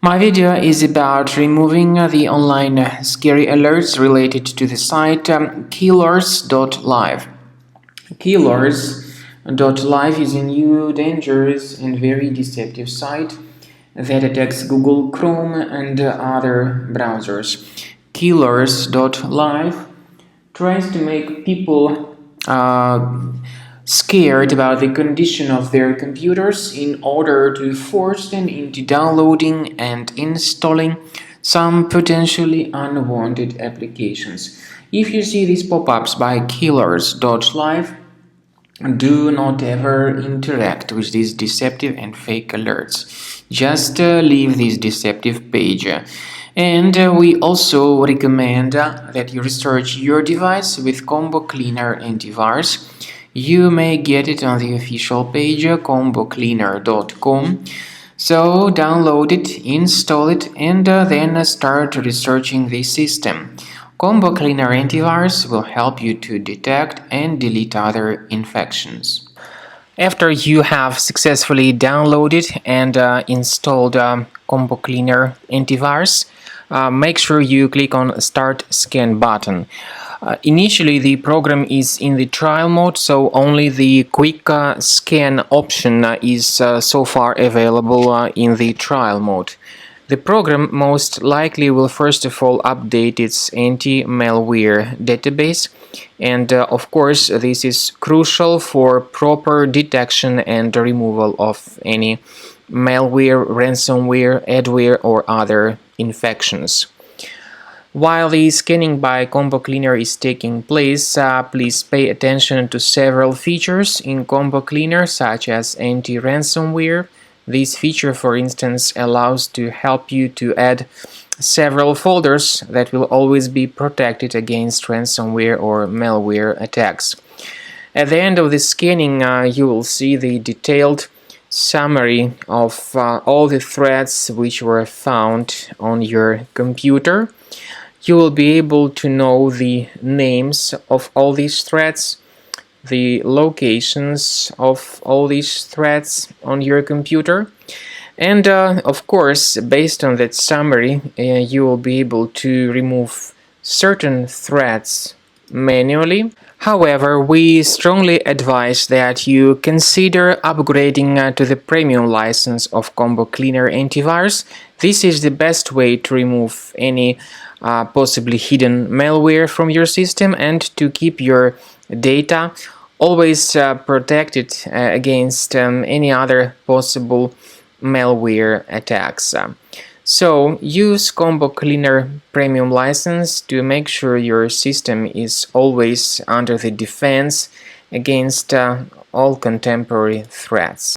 My video is about removing the online scary alerts related to the site Kilors.live. Kilors.live is a new, dangerous, and very deceptive site that attacks Google Chrome and other browsers. Kilors.live tries to make people scared about the condition of their computers in order to force them into downloading and installing some potentially unwanted applications. If you see these pop-ups by Kilors.live, do not ever interact with these deceptive and fake alerts. Just leave this deceptive page. And we also recommend that you research your device with Combo Cleaner antivirus. You may get it on the official page combocleaner.com. So download it, install it, and then start researching the system. Combo Cleaner antivirus will help you to detect and delete other infections. After you have successfully downloaded and installed Combo Cleaner antivirus, make sure you click on Start Scan button. Initially, the program is in the trial mode, so only the quick scan option is so far available in the trial mode. The program most likely will first of all update its anti-malware database, and of course this is crucial for proper detection and removal of any malware, ransomware, adware or other infections. While the scanning by Combo Cleaner is taking place, please pay attention to several features in Combo Cleaner such as anti-ransomware. This feature, for instance, allows to help you to add several folders that will always be protected against ransomware or malware attacks. At the end of the scanning, you will see the detailed summary of all the threats which were found on your computer. You will be able to know the names of all these threats, the locations of all these threats on your computer, and of course, based on that summary, you will be able to remove certain threats manually. However, we strongly advise that you consider upgrading to the premium license of Combo Cleaner antivirus. This is the best way to remove any possibly hidden malware from your system and to keep your data always protected against any other possible malware attacks. So use Combo Cleaner Premium license to make sure your system is always under the defense against all contemporary threats.